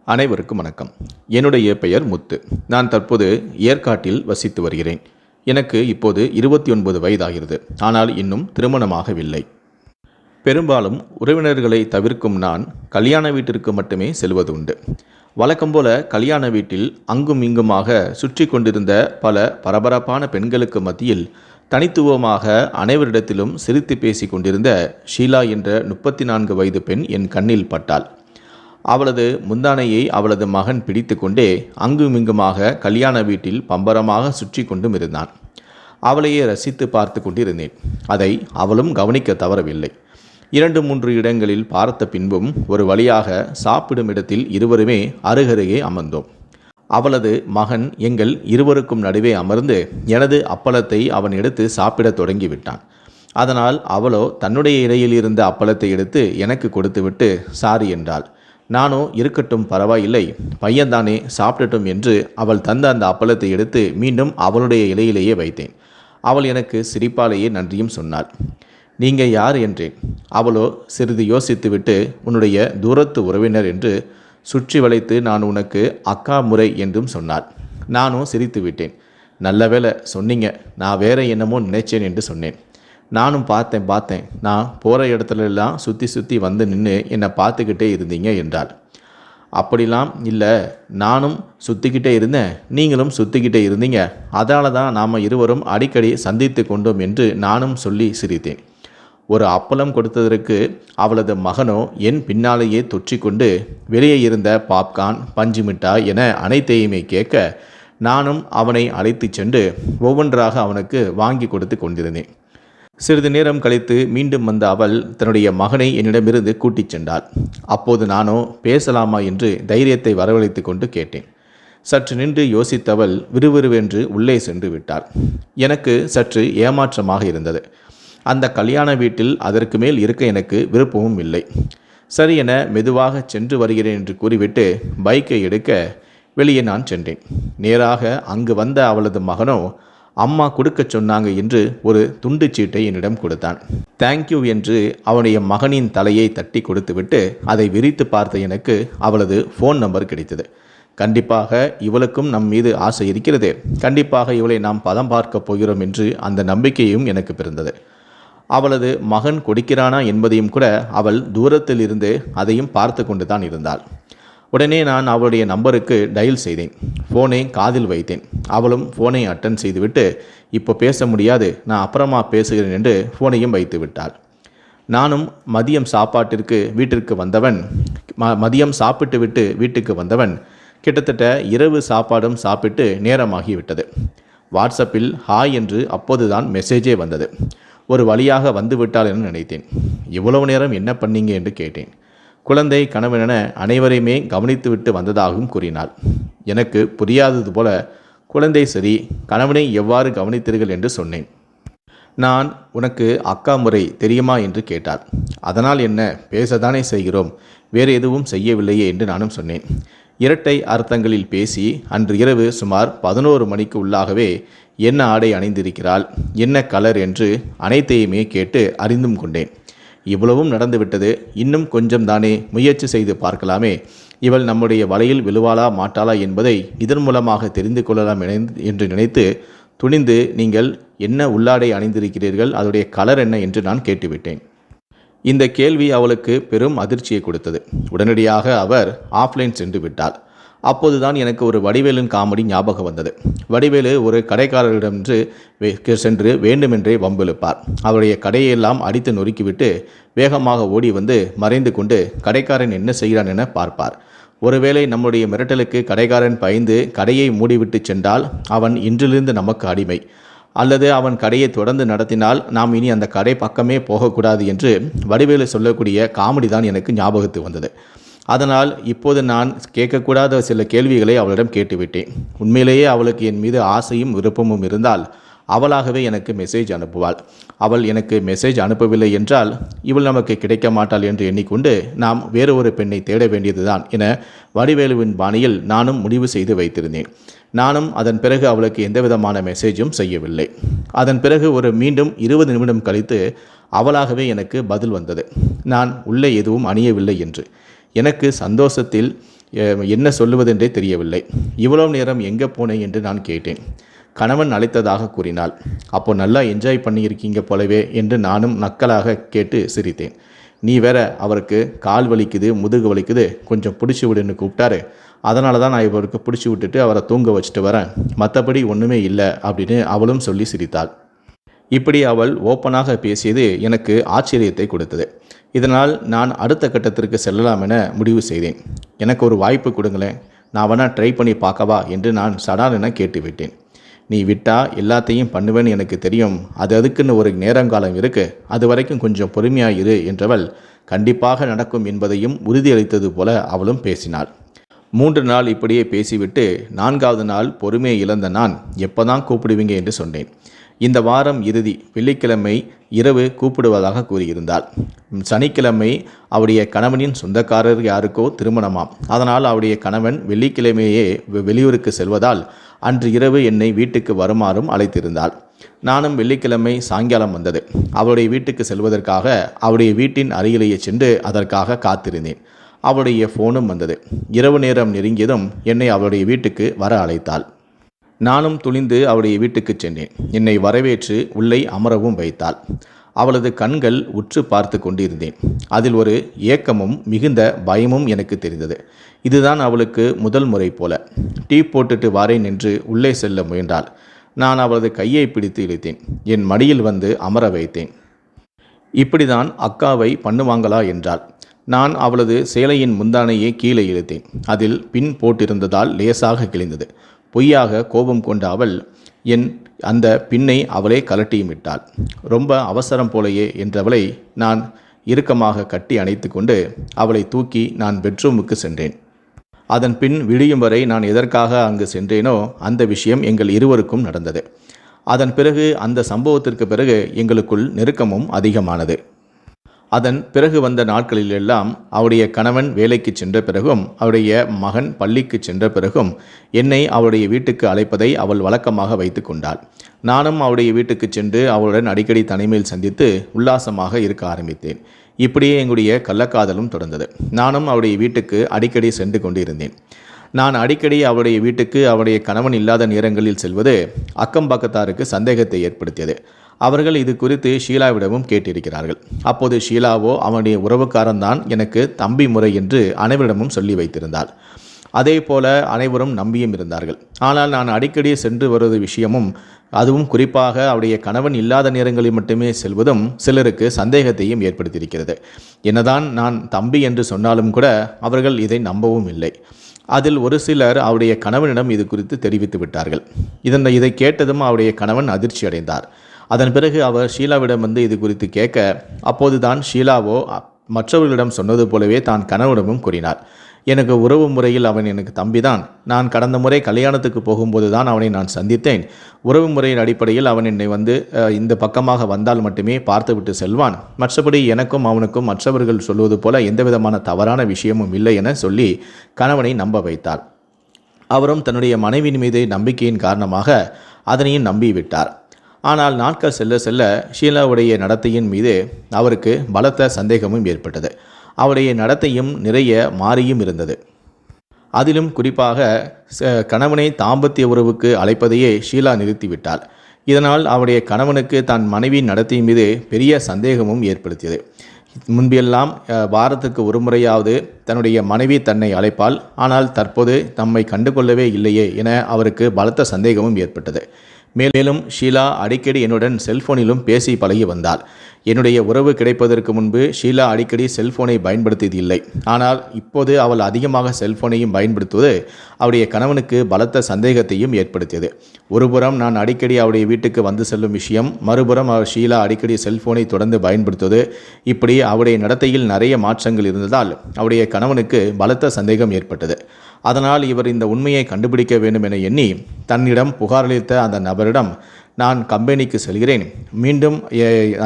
அனைவருக்கும் வணக்கம். என்னுடைய பெயர் முத்து. நான் தற்போது ஏற்காட்டில் வசித்து வருகிறேன். எனக்கு இப்போது 29 வயதாகிறது. ஆனால் இன்னும் திருமணமாகவில்லை. பெரும்பாலும் உறவினர்களை தவிர்க்கும் நான் கல்யாண வீட்டிற்கு மட்டுமே செல்வது உண்டு. வழக்கம்போல கல்யாண வீட்டில் அங்கும் இங்குமாக சுற்றி கொண்டிருந்த பல பரபரப்பான பெண்களுக்கு மத்தியில் தனித்துவமாக அனைவரிடத்திலும் சிரித்து பேசி கொண்டிருந்த ஷீலா என்ற 34 வயது பெண் என் கண்ணில் பட்டாள். அவளது முந்தானையை அவளது மகன் பிடித்து கொண்டே அங்குமிங்குமாக கல்யாண வீட்டில் பம்பரமாக சுற்றி கொண்டும் இருந்தான். அவளையே ரசித்து பார்த்து கொண்டிருந்தேன். அதை அவளும் கவனிக்க தவறவில்லை. 2-3 இடங்களில் பார்த்த பின்பும் ஒரு வழியாக சாப்பிடும் இடத்தில் இருவருமே அருகருகே அமர்ந்தோம். அவளது மகன் எங்கள் இருவருக்கும் நடுவே அமர்ந்து எனது அப்பளத்தை அவன் எடுத்து சாப்பிடத் தொடங்கிவிட்டான். அதனால் அவளோ தன்னுடைய இடையில் இருந்த அப்பளத்தை எடுத்து எனக்கு கொடுத்துவிட்டு சாரி என்றாள். நானோ இருக்கட்டும், பரவாயில்லை, பையன்தானே, சாப்பிடட்டும் என்று அவள் தந்த அந்த அப்பளத்தை எடுத்து மீண்டும் அவளுடைய இலையிலேயே வைத்தேன். அவள் எனக்கு சிரிப்பாலேயே நன்றியும் சொன்னாள். நீங்கள் யார் என்றேன். அவளோ சிறிது யோசித்துவிட்டு உன்னுடைய தூரத்து உறவினர் என்று சுற்றி வளைத்து நான் உனக்கு அக்கா முறை என்றும் சொன்னாள். நானும் சிரித்து விட்டேன். நல்ல வேளை சொன்னீங்க, நான் வேற என்னமோ நினைச்சேன் என்று சொன்னேன். நானும் பார்த்தேன், நான் போகிற இடத்துலலாம் சுற்றி வந்து நின்று என்னை பார்த்துக்கிட்டே இருந்தீங்க என்றாள். அப்படிலாம் இல்லை, நானும் சுற்றிக்கிட்டே இருந்தேன், நீங்களும் சுற்றிக்கிட்டே இருந்தீங்க, அதனால தான் நாம் இருவரும் அடிக்கடி சந்தித்து கொண்டோம் என்று நானும் சொல்லி சிரித்தேன். ஒரு அப்பளம் கொடுத்ததற்கு அவளது மகனோ என் பின்னாலேயே தொற்றிக்கொண்டு வெளியே இருந்த பாப்கார்ன், பஞ்சு மிட்டாய் என அனைத்தையுமே கேட்க நானும் அவனை அழைத்து சென்று ஒவ்வொன்றாக அவனுக்கு வாங்கி கொடுத்து கொண்டிருந்தேன். சிறிது நேரம் கழித்து மீண்டும் வந்த அவள் தன்னுடைய மகனை என்னிடமிருந்து கூட்டிச் சென்றாள். அப்போது நானோ பேசலாமா என்று தைரியத்தை வரவழைத்து கொண்டு கேட்டேன். சற்று நின்று யோசித்தவள் விறுவிறுவென்று உள்ளே சென்று விட்டாள். எனக்கு சற்று ஏமாற்றமாக இருந்தது. அந்த கல்யாண வீட்டில் அதற்கு மேல் இருக்க எனக்கு விருப்பமும் இல்லை. சரி என மெதுவாக சென்று வருகிறேன் என்று கூறிவிட்டு பைக்கை எடுக்க வெளியே நான் சென்றேன். நேராக அங்கு வந்த அவளது மகனோ அம்மா கொடுக்க சொன்னாங்க என்று ஒரு துண்டு சீட்டை என்னிடம் கொடுத்தான். தேங்க்யூ என்று அவனுடைய மகனின் தலையை தட்டி கொடுத்துவிட்டு அதை விரித்து பார்த்த எனக்கு அவளது ஃபோன் நம்பர் கிடைத்தது. கண்டிப்பாக இவளுக்கும் நம் மீது ஆசை இருக்கிறது, கண்டிப்பாக இவளை நாம் பதம் பார்க்க போகிறோம் என்று அந்த நம்பிக்கையும் எனக்கு பிறந்தது. அவளது மகன் கொடுக்கிறானா என்பதையும் கூட அவள் தூரத்தில் இருந்து அதையும் பார்த்து கொண்டு தான் இருந்தாள். உடனே நான் அவளுடைய நம்பருக்கு டயல் செய்தேன். ஃபோனை காதில் வைத்தேன். அவளும் ஃபோனை அட்டன் செய்துவிட்டு இப்போ பேச முடியாது, நான் அப்புறமா பேசுகிறேன் என்று ஃபோனையும் வைத்து விட்டாள். நானும் மதியம் சாப்பாட்டிற்கு வீட்டிற்கு வந்தவன் மதியம் சாப்பிட்டு விட்டு வீட்டுக்கு வந்தவன் கிட்டத்தட்ட இரவு சாப்பாடும் சாப்பிட்டு நேரமாகிவிட்டது. வாட்ஸ்அப்பில் ஹாய் என்று அப்போதுதான் மெசேஜே வந்தது. ஒரு வழியாக வந்து விட்டாள் என நினைத்தேன். இவ்வளவு நேரம் என்ன பண்ணீங்க என்று கேட்டேன். குழந்தை, கணவனென அனைவரையுமே கவனித்துவிட்டு வந்ததாகவும் கூறினாள். எனக்கு புரியாதது போல குழந்தை சரி, கணவனை எவ்வாறு கவனித்தீர்கள் என்று சொன்னேன். நான் உனக்கு அக்கா முறை தெரியுமா என்று கேட்டாள். அதனால் என்ன, பேசத்தானே செய்கிறோம், வேறு எதுவும் செய்யவில்லையே என்று நானும் சொன்னேன். இரட்டை அர்த்தங்களில் பேசி அன்று இரவு சுமார் 11 மணிக்கு உள்ளாகவே என்ன ஆடை அணிந்திருக்கிறாள், என்ன கலர் என்று அனைத்தையுமே கேட்டு அறிந்தும் கொண்டேன். இவ்வளவும் நடந்துவிட்டது, இன்னும் கொஞ்சம் தானே முயற்சி செய்து பார்க்கலாமே, இவள் நம்முடைய வலையில் விழுவாளா மாட்டாளா என்பதை இதன் மூலமாக தெரிந்து கொள்ளலாம் என்று நினைத்து துணிந்து நீங்கள் என்ன உள்ளாடை அணிந்திருக்கிறீர்கள், அதோடைய கலர் என்ன என்று நான் கேட்டுவிட்டேன். இந்த கேள்வி அவளுக்கு பெரும் அதிர்ச்சியை கொடுத்தது. உடனடியாக அவர் ஆஃப்லைன் சென்று விட்டாள். அப்போதுதான் எனக்கு ஒரு வடிவேலின் காமெடி ஞாபகம் வந்தது. வடிவேலு ஒரு கடைக்காரரிடம் சென்று வேண்டுமென்றே வம்பிழுப்பார். அவருடைய கடையெல்லாம் அடித்து நொறுக்கிவிட்டு வேகமாக ஓடி வந்து மறைந்து கொண்டு கடைக்காரன் என்ன செய்கிறான் என பார்ப்பார். ஒருவேளை நம்முடைய மிரட்டலுக்கு கடைக்காரன் பயந்து கடையை மூடிவிட்டு சென்றால் அவன் இன்றிலிருந்து நமக்கு அடிமை, அல்லது அவன் கடையை தொடர்ந்து நடத்தினால் நாம் இனி அந்த கடை பக்கமே போகக்கூடாது என்று வடிவேலு சொல்லக்கூடிய காமெடி தான் எனக்கு ஞாபகத்துக்கு வந்தது. அதனால் இப்போது நான் கேட்கக்கூடாத சில கேள்விகளை அவளிடம் கேட்டுவிட்டேன். உண்மையிலேயே அவளுக்கு என் மீது ஆசையும் விருப்பமும் இருந்தால் அவளாகவே எனக்கு மெசேஜ் அனுப்புவாள். அவள் எனக்கு மெசேஜ் அனுப்பவில்லை என்றால் இவள் நமக்கு கிடைக்க மாட்டாள் என்று எண்ணிக்கொண்டு நாம் வேறு ஒரு பெண்ணை தேட வேண்டியதுதான் என வடிவேலுவின் பாணியில் நானும் முடிவு செய்து வைத்திருந்தேன். நானும் அதன் பிறகு அவளுக்கு எந்தவிதமான மெசேஜும் செய்யவில்லை. அதன் பிறகு ஒரு மீண்டும் 20 நிமிடம் கழித்து அவளாகவே எனக்கு பதில் வந்தது, நான் உள்ளே எதுவும் அணியவில்லை என்று. எனக்கு சந்தோஷத்தில் என்ன சொல்லுவதென்றே தெரியவில்லை. இவ்வளவு நேரம் எங்கே போனேன் என்று நான் கேட்டேன். கணவன் அழைத்ததாக கூறினாள். அப்போ நல்லா என்ஜாய் பண்ணியிருக்கீங்க போலவே என்று நானும் நக்கலாக கேட்டு சிரித்தேன். நீ வேற, அவருக்கு கால் வலிக்குது, முதுகு வலிக்குது, கொஞ்சம் பிடிச்சி விடுன்னு கூப்பிட்டாரு. அதனால தான் நான் இவருக்கு பிடிச்சி விட்டுட்டு அவரை தூங்க வச்சுட்டு வரேன், மற்றபடி ஒன்றுமே இல்லை அப்படின்னு அவளும் சொல்லி சிரித்தாள். இப்படி அவள் ஓப்பனாக பேசியது எனக்கு ஆச்சரியத்தை கொடுத்தது. இதனால் நான் அடுத்த கட்டத்திற்கு செல்லலாம் என முடிவு செய்தேன். எனக்கு ஒரு வாய்ப்பு கொடுங்களேன், நான் வேணா ட்ரை பண்ணி பார்க்கவா என்று நான் சடான் என கேட்டுவிட்டேன். நீ விட்டா எல்லாத்தையும் பண்ணுவேன்னு எனக்கு தெரியும், அதுக்குன்னு ஒரு நேரங்காலம் இருக்குது, அது வரைக்கும் கொஞ்சம் பொறுமையாக இரு என்றவள் கண்டிப்பாக நடக்கும் என்பதையும் உறுதியளித்தது போல அவளும் பேசினாள். 3 நாள் இப்படியே பேசிவிட்டு 4வது நாள் பொறுமையை இழந்த நான், எப்போதான் கூப்பிடுவீங்க என்று சொன்னேன். இந்த வாரம் இறுதி வெள்ளிக்கிழமை இரவு கூப்பிடுவதாக கூறியிருந்தாள். சனிக்கிழமை அவருடைய கணவனின் சொந்தக்காரர் யாருக்கோ திருமணமாம். அதனால் அவருடைய கணவன் வெள்ளிக்கிழமையே வெளியூருக்கு செல்வதால் அன்று இரவு என்னை வீட்டுக்கு வருமாறும் அழைத்திருந்தாள். நானும் வெள்ளிக்கிழமை சாயங்காலம் வந்தது. அவருடைய வீட்டுக்கு செல்வதற்காக அவருடைய வீட்டின் அருகிலேயே சென்று அதற்காக காத்திருந்தேன். அவருடைய ஃபோனும் வந்தது. இரவு நேரம் நெருங்கியதும் என்னை அவருடைய வீட்டுக்கு வர அழைத்தாள். நானும் துணிந்து அவருடைய வீட்டுக்கு சென்றேன். என்னை வரவேற்று உள்ளே அமரவும் வைத்தாள். அவளது கண்கள் உற்று பார்த்து கொண்டிருந்தேன். அதில் ஒரு ஏக்கமும் மிகுந்த பயமும் எனக்கு தெரிந்தது. இதுதான் அவளுக்கு முதல் முறை போல. டீ போட்டுட்டு வாரேன் என்று உள்ளே செல்ல முயன்றாள். நான் அவளது கையை பிடித்து இழுத்தேன். என் மடியில் வந்து அமர வைத்தேன். இப்படிதான் அக்காவை பண்ணுவாங்களா என்றாள். நான் அவளது சேலையின் முந்தானையே கீழே இழுத்தேன். அதில் பின் போட்டிருந்ததால் லேசாக கிழிந்தது. பொய்யாக கோபம் கொண்ட அவள் அந்த பின்னை அவளே கலட்டியும் விட்டாள். ரொம்ப அவசரம் போலையே என்றவளை நான் இறுக்கமாக கட்டி அணைத்து கொண்டு அவளை தூக்கி நான் பெட்ரூமுக்கு சென்றேன். அதன் பின் விடியும் வரை நான் எதற்காக அங்கு சென்றேனோ அந்த விஷயம் எங்கள் இருவருக்கும் நடந்தது. அதன் பிறகு அந்த சம்பவத்திற்கு பிறகு எங்களுக்குள் நெருக்கமும் அதிகமானது. அதன் பிறகு வந்த நாட்களிலெல்லாம் அவருடைய கணவன் வேலைக்கு சென்ற பிறகும் அவருடைய மகன் பள்ளிக்கு சென்ற பிறகும் என்னை அவருடைய வீட்டுக்கு அழைப்பதை அவள் வழக்கமாக வைத்து கொண்டாள். நானும் அவருடைய வீட்டுக்கு சென்று அவளுடன் அடிக்கடி தனிமையில் சந்தித்து உல்லாசமாக இருக்க ஆரம்பித்தேன். இப்படியே எங்களுடைய கள்ளக்காதலும் தொடர்ந்தது. நானும் அவருடைய வீட்டுக்கு அடிக்கடி சென்று கொண்டிருந்தேன். நான் அடிக்கடி அவருடைய வீட்டுக்கு அவருடைய கணவன் இல்லாத நேரங்களில் செல்வது அக்கம் பக்கத்தாருக்கு சந்தேகத்தை ஏற்படுத்தியது. அவர்கள் இது குறித்து ஷீலாவிடமும் கேட்டிருக்கிறார்கள். அப்போது ஷீலாவோ அவனுடைய உறவுக்காரன்தான் எனக்கு தம்பி முறை என்று அனைவரிடமும் சொல்லி வைத்திருந்தாள். அதே போல அனைவரும் நம்பியும் இருந்தார்கள். ஆனால் நான் அடிக்கடி சென்று வருவது விஷயமும், அதுவும் குறிப்பாக அவருடைய கணவன் இல்லாத நேரங்களில் மட்டுமே செல்வதும் சிலருக்கு சந்தேகத்தையும் ஏற்படுத்தியிருக்கிறது. என்னதான் நான் தம்பி என்று சொன்னாலும் கூட அவர்கள் இதை நம்பவும் இல்லை. அதில் ஒரு சிலர் அவருடைய கணவனிடம் இது குறித்து தெரிவித்து விட்டார்கள். இதை கேட்டதும் அவருடைய கணவன் அதிர்ச்சி அடைந்தார். அதன் பிறகு அவர் ஷீலாவிடம் வந்து இது குறித்து கேட்க, அப்போதுதான் ஷீலாவோ மற்றவர்களிடம் சொன்னது போலவே தான் கணவனிடமும் கூறினார். எனக்கு உறவு முறையில் அவன் எனக்கு தம்பிதான். நான் கடந்த முறை கல்யாணத்துக்கு போகும்போது தான் அவனை நான் சந்தித்தேன். உறவு முறையின் அடிப்படையில் அவன் என்னை வந்து இந்த பக்கமாக வந்தால் மட்டுமே பார்த்துவிட்டு செல்வான். மற்றபடி எனக்கும் அவனுக்கும் மற்றவர்கள் சொல்வது போல எந்தவிதமான தவறான விஷயமும் இல்லை என சொல்லி கணவனை நம்ப வைத்தார். அவரும் தன்னுடைய மனைவியின் மீது நம்பிக்கையின் காரணமாக அதனையும் நம்பிவிட்டார். ஆனால் நாட்கள் செல்ல செல்ல ஷீலாவுடைய நடத்தையின் மீது அவருக்கு பலத்த சந்தேகமும் ஏற்பட்டது. அவருடைய நடத்தையும் நிறைய மாறியும் இருந்தது. அதிலும் குறிப்பாக கணவனை தாம்பத்திய உறவுக்கு அழைப்பதையே ஷீலா நிறுத்திவிட்டாள். இதனால் அவருடைய கணவனுக்கு தன் மனைவியின் நடத்தையின் மீது பெரிய சந்தேகமும் ஏற்படுத்தியது. முன்பெல்லாம் வாரத்துக்கு ஒரு முறையாவது தன்னுடைய மனைவி தன்னை அழைப்பாள். ஆனால் தற்போது தம்மை கண்டுகொள்ளவே இல்லையே என அவருக்கு பலத்த சந்தேகமும் ஏற்பட்டது. மேலும் ஷீலா அடிக்கடி என்னுடன் செல்போனிலும் பேசி பழகி வந்தாள். என்னுடைய உறவு கிடைப்பதற்கு முன்பு ஷீலா அடிக்கடி செல்போனை பயன்படுத்தியது இல்லை. ஆனால் இப்போது அவள் அதிகமாக செல்போனையும் பயன்படுத்துவது அவருடைய கணவனுக்கு பலத்த சந்தேகத்தையும் ஏற்படுத்தியது. ஒருபுறம் நான் அடிக்கடி அவருடைய வீட்டுக்கு வந்து செல்லும் விஷயம், மறுபுறம் ஷீலா அடிக்கடி செல்போனை தொடர்ந்து பயன்படுத்துவது, இப்படி அவருடைய நடத்தையில் நிறைய மாற்றங்கள் இருந்ததால் அவருடைய கணவனுக்கு பலத்த சந்தேகம் ஏற்பட்டது. அதனால் இவர் இந்த உண்மையை கண்டுபிடிக்க வேண்டும் என எண்ணி தன்னிடம் புகாரளித்த அந்த நபரிடம், நான் கம்பெனிக்கு செல்கிறேன், மீண்டும்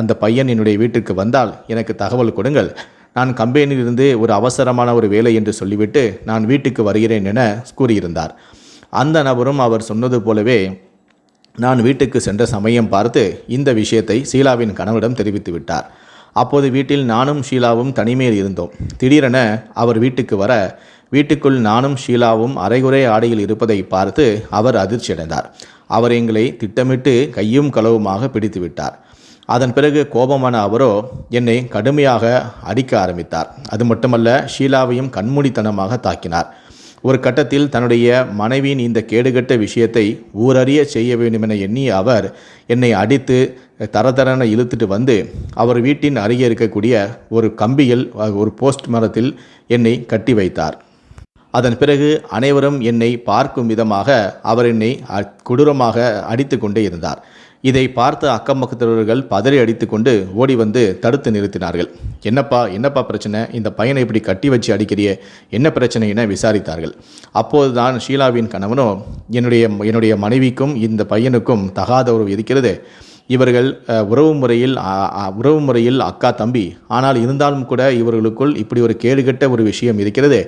அந்த பையன் என்னுடைய வீட்டுக்கு வந்தால் எனக்கு தகவல் கொடுங்கள், நான் கம்பெனியிலிருந்து ஒரு அவசரமான ஒரு வேலை என்று சொல்லிவிட்டு நான் வீட்டுக்கு வருகிறேன் என கூறியிருந்தார். அந்த நபரும் அவர் சொன்னது போலவே நான் வீட்டுக்கு சென்ற சமயம் பார்த்து இந்த விஷயத்தை ஷீலாவின் கணவரிடம் தெரிவித்து விட்டார். அப்போது வீட்டில் நானும் ஷீலாவும் தனிமையில் இருந்தோம். திடீரென அவர் வீட்டுக்கு வர வீட்டுக்குள் நானும் ஷீலாவும் அரைகுறை ஆடையில் இருப்பதை பார்த்து அவர் அதிர்ச்சியடைந்தார். அவர் எங்களை திட்டமிட்டு கையும் களவுமாக பிடித்து விட்டார். அதன் பிறகு கோபமான அவரோ என்னை கடுமையாக அடிக்க ஆரம்பித்தார். அது மட்டுமல்ல, ஷீலாவையும் கண்மூடித்தனமாக தாக்கினார். ஒரு கட்டத்தில் தன்னுடைய மனைவியின் இந்த கேடுகட்ட விஷயத்தை ஊரறிய செய்ய வேண்டுமென எண்ணிய அவர் என்னை அடித்து தரதரன இழுத்துட்டு வந்து அவர் வீட்டின் அருகே இருக்கக்கூடிய ஒரு கம்பியில் ஒரு போஸ்ட் மரத்தில் என்னை கட்டி வைத்தார். அதன் பிறகு அனைவரும் என்னை பார்க்கும் விதமாக அவர் என்னை கொடூரமாக அடித்து கொண்டே இருந்தார். இதை பார்த்த அக்கம் பக்கத்தவர்கள் பதறி அடித்து கொண்டு ஓடி வந்து தடுத்து நிறுத்தினார்கள். என்னப்பா பிரச்சனை, இந்த பையனை இப்படி கட்டி வச்சு அடிக்கிறியே, என்ன பிரச்சனை என விசாரித்தார்கள். அப்போதுதான் ஷீலாவின் கணவனோ என்னுடைய மனைவிக்கும் இந்த பையனுக்கும் தகாத உறவு இருக்கிறது, இவர்கள் உறவு முறையில் அக்கா தம்பி, ஆனால் இருந்தாலும் கூட இவர்களுக்குள் இப்படி ஒரு கேடுகட்ட ஒரு விஷயம் இருக்கிறது,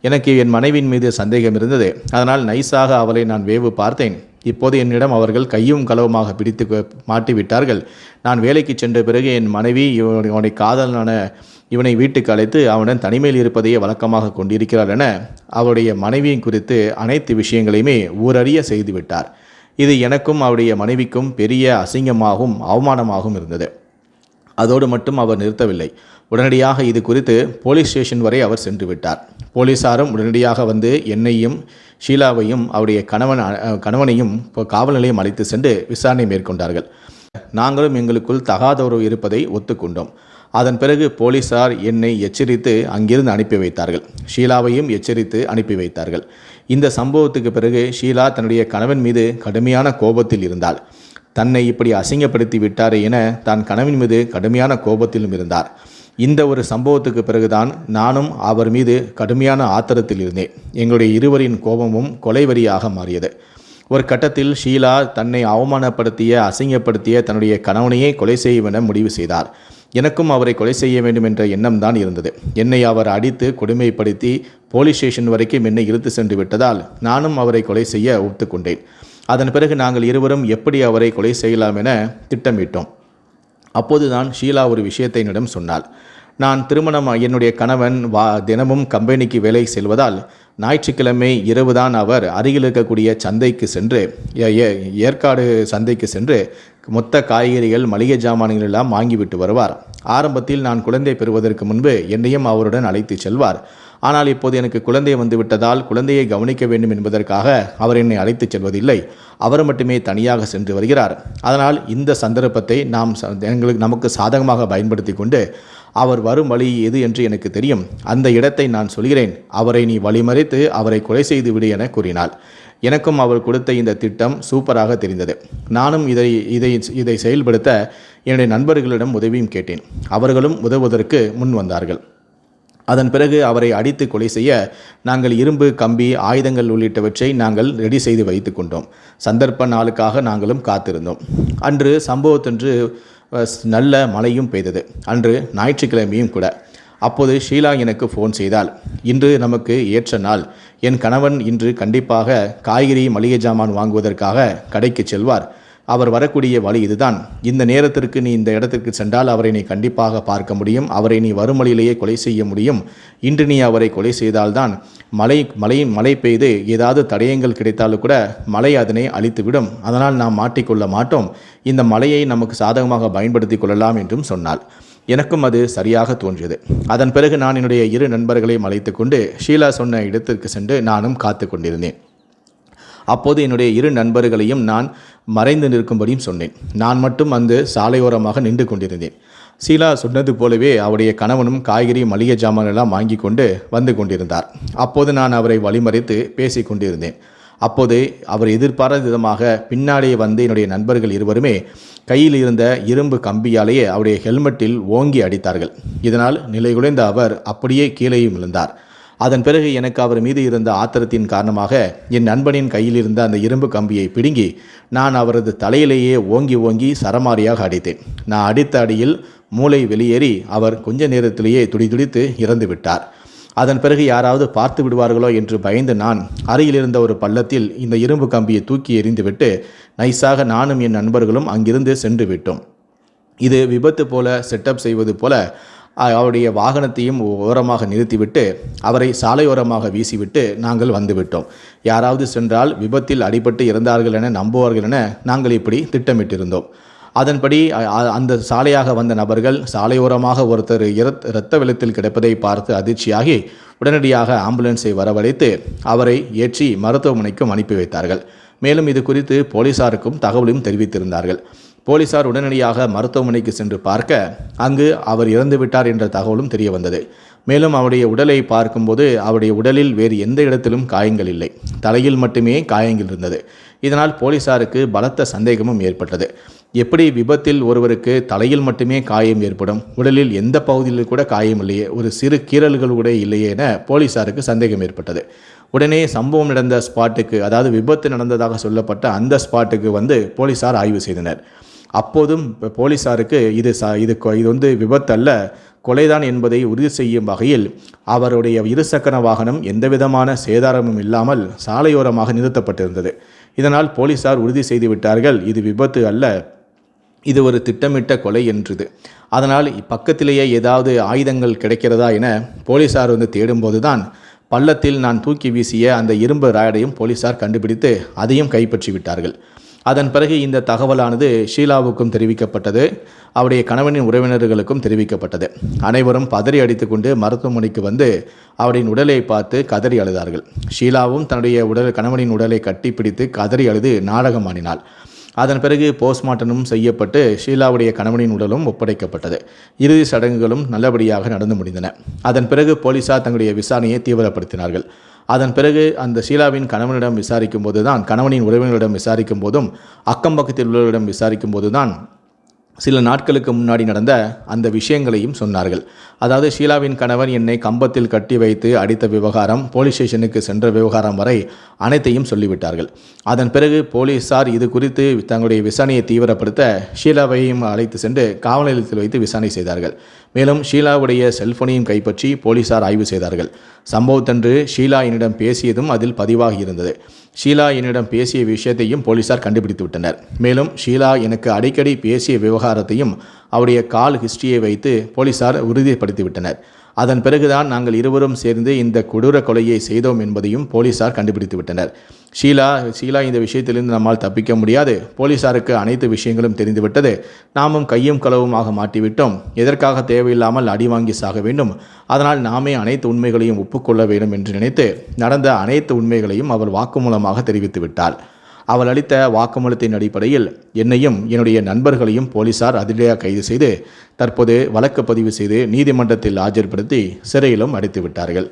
எனக்கு என் மனைவியின் மீது சந்தேகம் இருந்தது, அதனால் நைஸாக அவளை நான் வேவு பார்த்தேன். இப்போது என்னிடம் அவர்கள் கையும் களவுமாக பிடித்து மாட்டிவிட்டார்கள். நான் வேலைக்கு சென்ற பிறகு என் மனைவி இவனை காதலான இவனை வீட்டுக்கு அழைத்து அவனுடன் தனிமையில் இருப்பதையே வழக்கமாக கொண்டிருக்கிறார் என அவருடைய மனைவியின் குறித்து அனைத்து விஷயங்களையுமே ஊரறிய செய்துவிட்டார். இது எனக்கும் அவருடைய மனைவிக்கும் பெரிய அசிங்கமாகவும் அவமானமாகவும் இருந்தது. அதோடு மட்டும் அவர் நிறுத்தவில்லை. உடனடியாக இது குறித்து போலீஸ் ஸ்டேஷன் வரை அவர் சென்று விட்டார். போலீசாரும் உடனடியாக வந்து என்னையும் ஷீலாவையும் அவருடைய கணவனையும் காவல் நிலையம் அழைத்து சென்று விசாரணை மேற்கொண்டார்கள். நாங்களும் எங்களுக்குள் தகாத உறவு இருப்பதை ஒத்துக்கொண்டோம். அதன் பிறகு போலீசார் என்னை எச்சரித்து அங்கிருந்து அனுப்பி வைத்தார்கள். ஷீலாவையும் எச்சரித்து அனுப்பி வைத்தார்கள். இந்த சம்பவத்துக்கு பிறகு ஷீலா தன்னுடைய கணவன் மீது கடுமையான கோபத்தில் இருந்தாள். தன்னை இப்படி அசிங்கப்படுத்தி விட்டாரே என தான் கணவன் மீது கடுமையான கோபத்திலும் இருந்தார். இந்த ஒரு சம்பவத்துக்கு பிறகுதான் நானும் அவர் மீது கடுமையான ஆத்திரத்தில் இருந்தேன். எங்களுடைய இருவரின் கோபமும் கொலைவரியாக மாறியது. ஒரு கட்டத்தில் ஷீலா தன்னை அவமானப்படுத்திய அசிங்கப்படுத்திய தன்னுடைய கணவனையே கொலை செய்வென முடிவு செய்தார். எனக்கும் அவரை கொலை செய்ய வேண்டும் என்ற எண்ணம் தான் இருந்தது. என்னை அவர் அடித்து கொடுமைப்படுத்தி போலீஸ் ஸ்டேஷன் வரைக்கும் என்னை இழுத்து சென்று விட்டதால் நானும் அவரை கொலை செய்ய ஒத்துக்கொண்டேன். அதன் பிறகு நாங்கள் இருவரும் எப்படி அவரை கொலை செய்யலாம் என திட்டமிட்டோம். அப்போதுதான் ஷீலா ஒரு விஷயத்தை என்னிடம் சொன்னாள். நான் என்னுடைய கணவன் தினமும் கம்பெனிக்கு வேலை செல்வதால் ஞாயிற்றுக்கிழமை இரவுதான் அவர் அருகில் இருக்கக்கூடிய சந்தைக்கு சென்று ஏற்காடு சந்தைக்கு சென்று மொத்த காய்கறிகள் மளிகை ஜாமான்கள் எல்லாம் வாங்கிவிட்டு வருவார். ஆரம்பத்தில் நான் குழந்தை பெறுவதற்கு முன்பு என்னையும் அவருடன் அழைத்து செல்வார். ஆனால் இப்போது எனக்கு குழந்தை வந்துவிட்டதால் குழந்தையை கவனிக்க வேண்டும் என்பதற்காக அவர் என்னை அழைத்து செல்வதில்லை. அவர் மட்டுமே தனியாக சென்று வருகிறார். அதனால் இந்த சந்தர்ப்பத்தை நமக்கு சாதகமாக பயன்படுத்தி கொண்டு அவர் வரும் வழி எது என்று எனக்கு தெரியும், அந்த இடத்தை நான் சொல்கிறேன், அவரை நீ வழிமறைத்து அவரை கொலை செய்து விடு என கூறினாள். எனக்கும் அவள் கொடுத்த இந்த திட்டம் சூப்பராக தெரிந்தது. நானும் இதை செயல்படுத்த என்னுடைய நண்பர்களிடம் உதவியும் கேட்டேன். அவர்களும் உதவுவதற்கு முன் வந்தார்கள். அதன் பிறகு அவரை அடித்து கொலை செய்ய நாங்கள் இரும்பு, கம்பி, ஆயுதங்கள் உள்ளிட்டவற்றை நாங்கள் ரெடி செய்து வைத்து கொண்டோம். சந்தர்ப்ப நாளுக்காக நாங்களும் காத்திருந்தோம். அன்று சம்பவத்தன்று நல்ல மழையும் பெய்தது. அன்று ஞாயிற்றுக்கிழமையும் கூட. அப்போது ஷீலா எனக்கு ஃபோன் செய்தாள். இன்று நமக்கு ஏற்ற நாள், என் கணவன் இன்று கண்டிப்பாக காய்கறி மளிகை ஜாமான் வாங்குவதற்காக கடைக்கு செல்வார். அவர் வரக்கூடிய வழி இதுதான். இந்த நேரத்திற்கு நீ இந்த இடத்திற்கு சென்றால் அவரை நீ கண்டிப்பாக பார்க்க முடியும். அவரை நீ வரும் வழியிலேயே கொலை செய்ய முடியும். இன்று நீ அவரை கொலை செய்தால்தான் மழை பெய்து ஏதாவது தடயங்கள் கிடைத்தாலும் கூட மழை அதனை அழித்துவிடும். அதனால் நாம் மாட்டிக்கொள்ள மாட்டோம். இந்த மழையை நமக்கு சாதகமாக பயன்படுத்தி கொள்ளலாம் என்றும் சொன்னாள். எனக்கும் அது சரியாக தோன்றியது. அதன் பிறகு நான் என்னுடைய 2 நண்பர்களையும் அழைத்து கொண்டு ஷீலா சொன்ன இடத்திற்கு சென்று நானும் காத்து கொண்டிருந்தேன். அப்போது என்னுடைய 2 நண்பர்களையும் நான் மறைந்து நிற்கும்படியும் சொன்னேன். நான் மட்டும் அந்த சாலையோரமாக நின்று கொண்டிருந்தேன். ஷீலா சொன்னது போலவே அவருடைய கணவனும் காய்கறி மளிகை ஜாமான் எல்லாம் வாங்கி கொண்டு வந்து கொண்டிருந்தார். அப்போது நான் அவரை வழிமறைத்து பேசி கொண்டிருந்தேன். அப்போது அவர் எதிர்பாராத விதமாக பின்னாடியே வந்து என்னுடைய நண்பர்கள் இருவருமே கையில் இருந்த இரும்பு கம்பியாலேயே அவருடைய ஹெல்மெட்டில் ஓங்கி அடித்தார்கள். இதனால் நிலைகுலைந்த அவர் அப்படியே கீழேயும் விழுந்தார். அதன் பிறகு எனக்கு அவர் மீது இருந்த ஆத்திரத்தின் காரணமாக என் நண்பனின் கையில் இருந்த அந்த இரும்பு கம்பியை பிடுங்கி நான் அவரது தலையிலேயே ஓங்கி சரமாரியாக அடித்தேன். நான் அடித்த அடியில் மூளை வெளியேறி அவர் கொஞ்ச நேரத்திலேயே துடிதுடித்து இறந்து விட்டார். அதன் பிறகு யாராவது பார்த்து விடுவார்களோ என்று பயந்து நான் அருகில் இருந்த ஒரு பள்ளத்தில் இந்த இரும்பு கம்பியை தூக்கி எறிந்துவிட்டு நைஸாக நானும் என் நண்பர்களும் அங்கிருந்து சென்று விட்டோம். இது விபத்து போல செட்டப் செய்வது போல அவருடைய வாகனத்தையும் ஓரமாக நிறுத்திவிட்டு அவரை சாலையோரமாக வீசிவிட்டு நாங்கள் வந்துவிட்டோம். யாராவது சென்றால் விபத்தில் அடிபட்டு இறந்தார்கள் என நம்புவார்கள் என நாங்கள் இப்படி திட்டமிட்டிருந்தோம். அதன்படி அந்த சாலையாக வந்த நபர்கள் சாலையோரமாக ஒருத்தர் இரத்த வெள்ளத்தில் கிடப்பதை பார்த்து அதிர்ச்சியாகி உடனடியாக ஆம்புலன்ஸை வரவழைத்து அவரை ஏற்றி மருத்துவமனைக்கும் அனுப்பி வைத்தார்கள். மேலும் இது குறித்து போலீசாருக்கும் தகவலும் தெரிவித்திருந்தார்கள். போலீசார் உடனடியாக மருத்துவமனைக்கு சென்று பார்க்க அங்கு அவர் இறந்துவிட்டார் என்ற தகவலும் தெரிய வந்தது. மேலும் அவருடைய உடலை பார்க்கும்போது அவருடைய உடலில் வேறு எந்த இடத்திலும் காயங்கள் இல்லை, தலையில் மட்டுமே காயங்கள் இருந்தது. இதனால் போலீசாருக்கு பலத்த சந்தேகமும் ஏற்பட்டது. எப்படி விபத்தில் ஒருவருக்கு தலையில் மட்டுமே காயம் ஏற்படும், உடலில் எந்த பகுதியில் கூட காயம் இல்லையே, ஒரு சிறு கீறல்கள் கூட இல்லையே என போலீசாருக்கு சந்தேகம் ஏற்பட்டது. உடனே சம்பவம் நடந்த ஸ்பாட்டுக்கு, அதாவது விபத்து நடந்ததாக சொல்லப்பட்ட அந்த ஸ்பாட்டுக்கு வந்து போலீசார் ஆய்வு செய்தனர். அப்போதும் போலீசாருக்கு இது விபத்து அல்ல, கொலைதான் என்பதை உறுதி செய்யும் வகையில் அவருடைய இருசக்கர வாகனம் எந்தவிதமான சேதாரமும் இல்லாமல் சாலையோரமாக நிறுத்தப்பட்டிருந்தது. இதனால் போலீசார் உறுதி செய்து விட்டார்கள், இது விபத்து அல்ல, இது ஒரு திட்டமிட்ட கொலை என்றது. அதனால் பக்கத்திலேயே ஏதாவது ஆயுதங்கள் கிடைக்கிறதா என போலீசார் தேடும்போது தான் பள்ளத்தில் நான் தூக்கி வீசிய அந்த இரும்பு ராடையும் போலீசார் கண்டுபிடித்து அதையும் கைப்பற்றி விட்டார்கள். அதன் பிறகு இந்த தகவலானது ஷீலாவுக்கும் தெரிவிக்கப்பட்டது, அவருடைய கணவனின் உறவினர்களுக்கும் தெரிவிக்கப்பட்டது. அனைவரும் பதறி அடித்துக்கொண்டு மருத்துவமனைக்கு வந்து அவரின் உடலை பார்த்து கதறி அழுதார்கள். ஷீலாவும் தன்னுடைய கணவனின் உடலை கட்டிப்பிடித்து கதறி அழுது நாடகம் ஆடினாள். அதன் பிறகு போஸ்ட்மார்ட்டமும் செய்யப்பட்டு ஷீலாவுடைய கணவனின் உடலும் ஒப்படைக்கப்பட்டது. இறுதி சடங்குகளும் நல்லபடியாக நடந்து முடிந்தன. அதன் பிறகு போலீசார் தங்களுடைய விசாரணையை தீவிரப்படுத்தினார்கள். அதன் பிறகு அந்த ஷீலாவின் கணவனிடம் விசாரிக்கும் போதுதான், கணவனின் உறவினரிடம் விசாரிக்கும் போதும் அக்கம் பக்கத்தில் உள்ளவரிடம் விசாரிக்கும் போதுதான் சில நாட்களுக்கு முன்னாடி நடந்த அந்த விஷயங்களையும் சொன்னார்கள். அதாவது ஷீலாவின் கணவன் என்னை கம்பத்தில் கட்டி வைத்து அடித்த விவகாரம், போலீஸ் ஸ்டேஷனுக்கு சென்ற விவகாரம் வரை அனைத்தையும் சொல்லிவிட்டார்கள். அதன் பிறகு போலீஸார் இது குறித்து தங்களுடைய விசாரணையை தீவிரப்படுத்த ஷீலாவையும் அழைத்து சென்று காவல் நிலையத்தில் வைத்து விசாரணை செய்தார்கள். மேலும் ஷீலாவுடைய செல்போனையும் கைப்பற்றி போலீசார் ஆய்வு செய்தார்கள். சம்பவத்தன்று ஷீலா என்னிடம் பேசியதும் அதில் பதிவாகி இருந்தது. ஷீலா என்னிடம் பேசிய விஷயத்தையும் போலீசார் கண்டுபிடித்து விட்டனர். மேலும் ஷீலா எனக்கு அடிக்கடி பேசிய விவகாரத்தையும் அவருடைய கால் ஹிஸ்டரியை வைத்து போலீசார் உறுதிப்படுத்திவிட்டனர். அதன் பிறகுதான் நாங்கள் இருவரும் சேர்ந்து இந்த கொடூர கொலையை செய்தோம் என்பதையும் போலீசார் கண்டுபிடித்து விட்டனர். ஷீலா இந்த விஷயத்திலிருந்து நம்மால் தப்பிக்க முடியாது, போலீசாருக்கு அனைத்து விஷயங்களும் தெரிந்துவிட்டது, நாமும் கையும் களவுமாக மாட்டிவிட்டோம், எதற்காக தேவையில்லாமல் அடி வாங்கி சாக வேண்டும், அதனால் நாமே அனைத்து உண்மைகளையும் ஒப்புக்கொள்ள வேண்டும் என்று நினைத்து நடந்த அனைத்து உண்மைகளையும் அவள் வாக்குமூலமாக தெரிவித்து விட்டாள். அவள் அளித்த வாக்குமூலத்தின் அடிப்படையில் என்னையும் என்னுடைய நண்பர்களையும் போலீசார் அதிரடியாக கைது செய்து தற்போது வழக்கு பதிவு செய்து நீதிமன்றத்தில் ஆஜர்படுத்தி சிறையிலும் அடைத்து விட்டார்கள்.